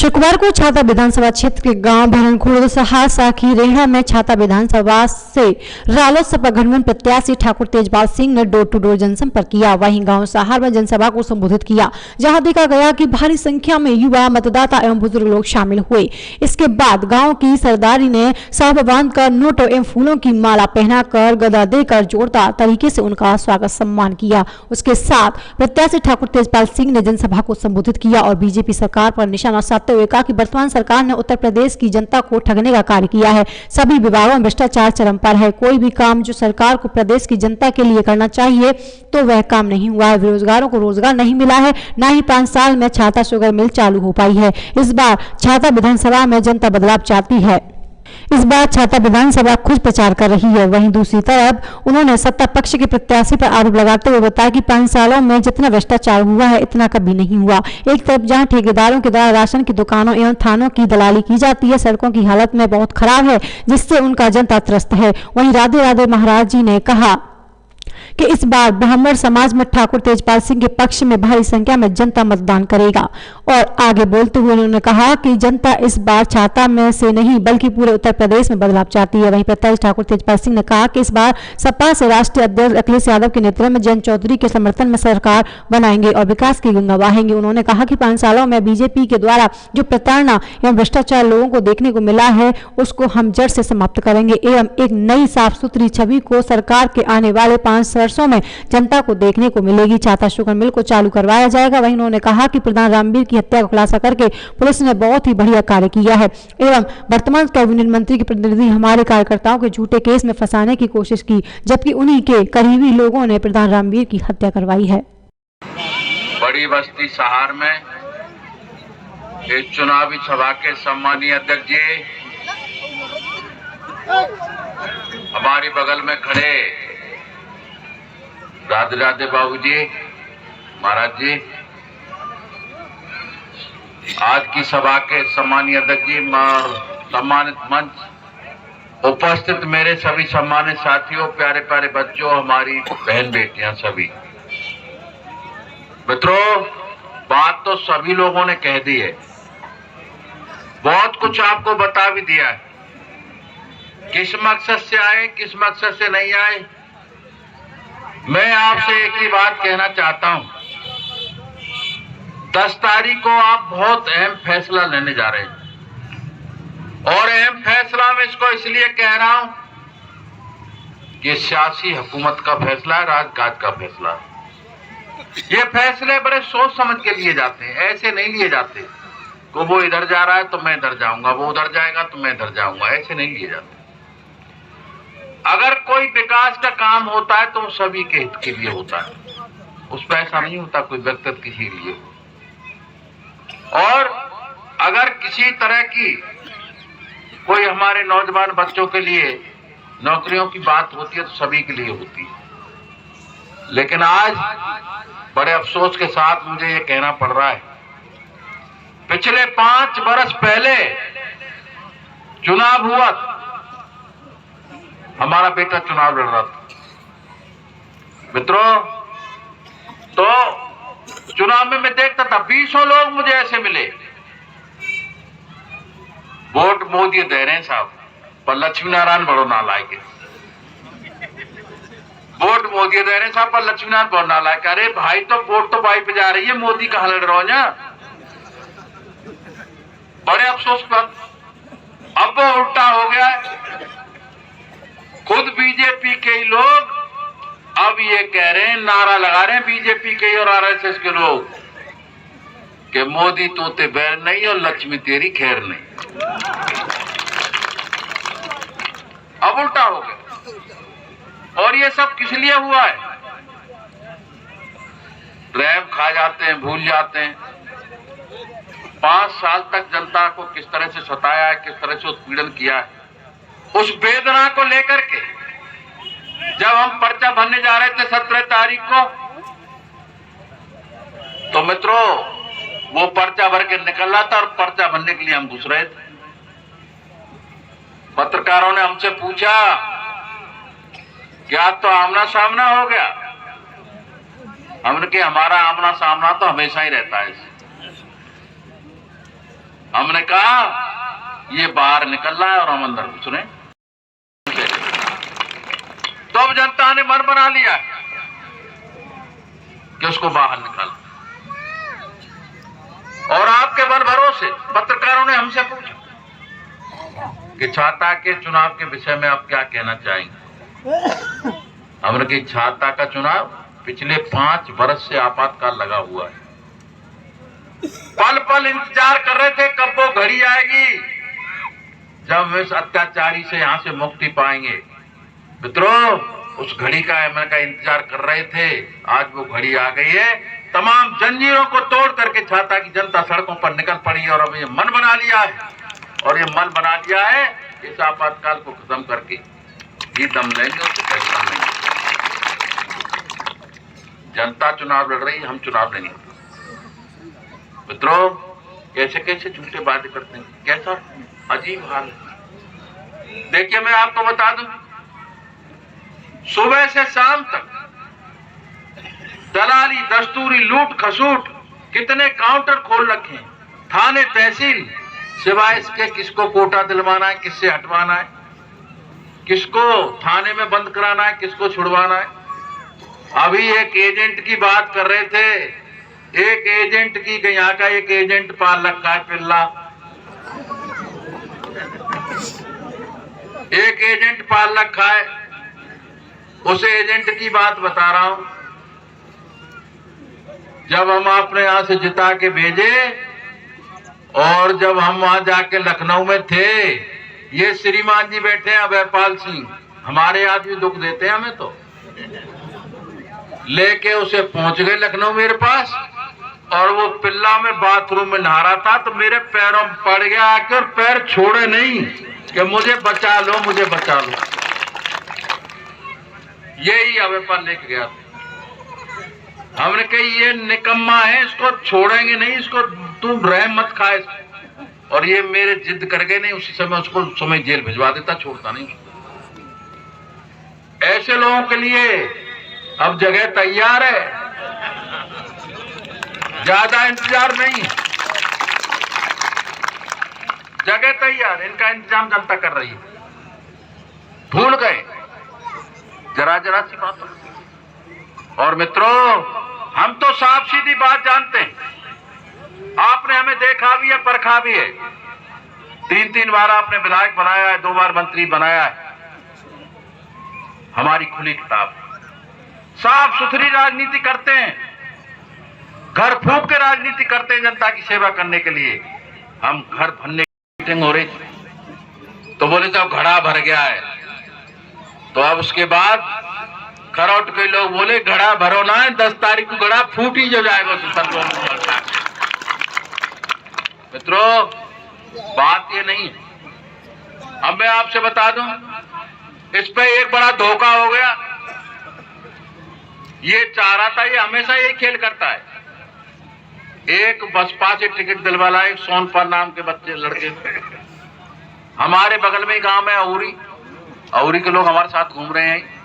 शुक्रवार को छाता विधानसभा क्षेत्र के गांव भरणखुर्द साखी रेहड़ा में छाता विधानसभा से रालोसपा गठबंधन प्रत्याशी ठाकुर तेजपाल सिंह ने डोर टू डोर जनसंपर्क किया। वहीं गांव सहार में जनसभा को संबोधित किया, जहां देखा गया कि भारी संख्या में युवा मतदाता एवं बुजुर्ग लोग शामिल हुए। इसके बाद गाँव की सरदारी ने साहब बांधकर नोट एवं फूलों की माला पहनाकर गदा देकर जोरदार तरीके से उनका स्वागत सम्मान किया। उसके साथ प्रत्याशी ठाकुर तेजपाल सिंह ने जनसभा को संबोधित किया और बीजेपी सरकार पर निशाना साधते हुए कहा कि वर्तमान सरकार ने उत्तर प्रदेश की जनता को ठगने का कार्य किया है। सभी विभागों में भ्रष्टाचार चरम पर है। कोई भी काम जो सरकार को प्रदेश की जनता के लिए करना चाहिए तो वह काम नहीं हुआ है। बेरोजगारों को रोजगार नहीं मिला है, न ही 5 साल में छाता शुगर मिल चालू हो पाई है। इस बार छाता विधानसभा में जनता बदलाव चाहती है। इस बार छाता विधानसभा खुद प्रचार कर रही है। वहीं दूसरी तरफ उन्होंने सत्ता पक्ष के प्रत्याशी पर आरोप लगाते हुए बताया कि 5 सालों में जितना भ्रष्टाचार हुआ है इतना कभी नहीं हुआ। एक तरफ जहां ठेकेदारों के द्वारा राशन की दुकानों एवं थानों की दलाली की जाती है, सड़कों की हालत में बहुत खराब है जिससे उनका जनता त्रस्त है। वहीं राधे राधे महाराज जी ने कहा कि इस बार ब्राह्मण समाज में ठाकुर तेजपाल सिंह के पक्ष में भारी संख्या में जनता मतदान करेगा। और आगे बोलते हुए उन्होंने कहा कि जनता इस बार छाता में से नहीं बल्कि पूरे उत्तर प्रदेश में बदलाव चाहती है। वहीं प्रत्याशी ठाकुर तेजपाल सिंह ने कहा कि इस बार सपा से राष्ट्रीय अध्यक्ष अखिलेश यादव के नेतृत्व में जयंत चौधरी के समर्थन में सरकार बनाएंगे और विकास की गंगा बहाएंगे। उन्होंने कहा कि 5 सालों में बीजेपी के द्वारा जो प्रताड़ना एवं भ्रष्टाचार लोगों को देखने को मिला है उसको हम जड़ से समाप्त करेंगे एवं एक नई साफ सुथरी छवि को सरकार के आने वाले 5 वर्षों में जनता को देखने को मिलेगी। छाता शुगर मिल को चालू करवाया जाएगा। वहीं उन्होंने कहा कि प्रधान रामवीर की हत्या का खुलासा करके पुलिस ने बहुत ही बढ़िया कार्य किया है एवं वर्तमान कैबिनेट मंत्री के प्रतिनिधि हमारे कार्यकर्ताओं के झूठे केस में फंसाने की कोशिश की, जबकि उन्हीं के करीबी लोगों ने प्रधान रामवीर की हत्या करवाई है। बड़ी बस्ती सहार में इस चुनावी सभा के सम्मानीय अध्यक्ष जी हमारे बगल में खड़े राधे राधे बाबू जी महाराज जी, आज की सभा के सम्मानीय अध्यक्ष जी, सम्मानित मंच, उपस्थित मेरे सभी सम्मानित साथियों, प्यारे प्यारे बच्चों, हमारी बहन बेटियां, सभी मित्रों, बात तो सभी लोगों ने कह दी है, बहुत कुछ आपको बता भी दिया है। किस मकसद से आए, किस मकसद से नहीं आए, मैं आपसे एक ही बात कहना चाहता हूं। 10 तारीख को आप बहुत अहम फैसला लेने जा रहे हैं और अहम फैसला मैं इसको इसलिए कह रहा हूं कि सियासी हुकूमत का फैसला है, राजकाज का फैसला है। ये फैसले बड़े सोच समझ के लिए जाते हैं, ऐसे नहीं लिए जाते को वो इधर जा रहा है तो मैं इधर जाऊंगा, वो उधर जाएगा तो मैं इधर जाऊंगा, ऐसे नहीं लिए जाते। अगर कोई विकास का काम होता है तो वो सभी के हित के लिए होता है, उस पर ऐसा नहीं होता कोई व्यक्तिगत किसी लिए। और अगर किसी तरह की कोई हमारे नौजवान बच्चों के लिए नौकरियों की बात होती है तो सभी के लिए होती है। लेकिन आज बड़े अफसोस के साथ मुझे ये कहना पड़ रहा है, पिछले 5 वर्ष पहले चुनाव हुआ, हमारा बेटा चुनाव लड़ रहा था मित्रों, तो चुनाव में मैं देखता था 20 लोग मुझे ऐसे मिले, वोट मोदी दे रहे हैं साहब, पर लक्ष्मी नारायण बड़ो नालायक है। वोट मोदी दे रहे हैं साहब, पर लक्ष्मी नारायण बड़ो नालायक। अरे भाई, तो वोट तो भाई पे जा रही है, मोदी कहां लड़ रहा हो ना। बड़े अफसोस पर अब वो उल्टा हो गया है। खुद बीजेपी के लोग अब ये कह रहे हैं, नारा लगा रहे हैं बीजेपी के और आरएसएस के लोग कि मोदी तोते बैर नहीं और लक्ष्मी तेरी खैर नहीं। अब उल्टा हो गया। और ये सब किस लिए हुआ है? रैम खा जाते हैं, भूल जाते हैं 5 साल तक जनता को किस तरह से सताया है, किस तरह से उत्पीड़न किया है। उस वेदना को लेकर के जब हम पर्चा भरने जा रहे थे 17 तारीख को, तो मित्रों वो पर्चा भर के निकल रहा था और पर्चा भरने के लिए हम घुस रहे थे। पत्रकारों ने हमसे पूछा क्या तो आमना सामना हो गया? हमने कहा हमारा आमना सामना तो हमेशा ही रहता है। हमने कहा ये बाहर निकल रहा है और हम अंदर घुस रहे हैं। तो अब जनता ने मन बना लिया कि उसको बाहर निकालो। और आपके बल भरोसे पत्रकारों ने हमसे पूछा कि छाता के चुनाव के विषय में आप क्या कहना चाहेंगे। हमने कहा छाता का चुनाव पिछले 5 वर्ष से आपातकाल लगा हुआ है। पल पल इंतजार कर रहे थे कब वो घड़ी आएगी जब वे इस अत्याचारी से यहां से मुक्ति पाएंगे। मित्रों, उस घड़ी का मैंने इंतजार कर रहे थे, आज वो घड़ी आ गई है। तमाम जंजीरों को तोड़ करके छाता की जनता सड़कों पर निकल पड़ी है और अब ये मन बना लिया है, और ये मन बना लिया है इस आपातकाल को खत्म करके ही दम लेंगे, उससे फैसला नहीं। जनता चुनाव लड़ रही है, हम चुनाव लेंगे। मित्रों, कैसे कैसे झूठे वादे करते हैं, कैसा अजीब हाल है। देखिए, मैं आपको बता दूं, सुबह से शाम तक दलाली, दस्तूरी, लूट खसूट कितने काउंटर खोल रखे हैं, थाने तहसील, सिवाय इसके किसको कोटा दिलवाना है, किससे हटवाना है, किसको थाने में बंद कराना है, किसको छुड़वाना है। अभी एक एजेंट की बात कर रहे थे, एक एजेंट की, यहाँ का एक एजेंट पाल रखा है पिल्ला, एक एजेंट पाल रखा है। उस एजेंट की बात बता रहा हूं। जब हम अपने यहां से जिता के भेजे और जब हम वहां जाके लखनऊ में थे, ये श्रीमान जी बैठे हैं अभयपाल सिंह, हमारे आदमी दुख देते हैं हमें, तो लेके उसे पहुंच गए लखनऊ मेरे पास, और वो पिल्ला में बाथरूम में नहा रहा था, तो मेरे पैरों में पड़ गया आकर, पैर छोड़े नहीं कि मुझे बचा लो, मुझे बचा लो। यही अभयपाल लेके गया था। हमने कही ये निकम्मा है, इसको छोड़ेंगे नहीं, इसको तू रहम मत खाए। और ये मेरे जिद कर गए, नहीं उसी समय उसको समय जेल भिजवा देता, छोड़ता नहीं। ऐसे लोगों के लिए अब जगह तैयार है, ज्यादा इंतजार नहीं, जगह तैयार, इनका इंतजाम जनता कर रही है। भूल गए जरा जरा सी बात। और मित्रों, हम तो साफ सीधी बात जानते हैं, आपने हमें देखा भी है, परखा भी है। 3 बार आपने विधायक बनाया है, 2 बार मंत्री बनाया है। हमारी खुली किताब, साफ सुथरी राजनीति करते हैं, घर फूंक के राजनीति करते हैं जनता की सेवा करने के लिए। हम घर भरने की मीटिंग हो रही थी, तो बोले जब घड़ा भर गया है, तो अब उसके बाद खरौट के लोग बोले घड़ा भरो ना है, 10 तारीख को घड़ा फूट ही जो जाएगा। मित्रों, बात ये नहीं। अब मैं आपसे बता दूं, इस पे एक बड़ा धोखा हो गया। ये चाह रहा था, ये हमेशा यही खेल करता है। एक बसपा से टिकट दिलवाला, एक सोनपाल नाम के बच्चे लड़के, हमारे बगल में गांव में औरी के लोग हमारे साथ घूम रहे हैं।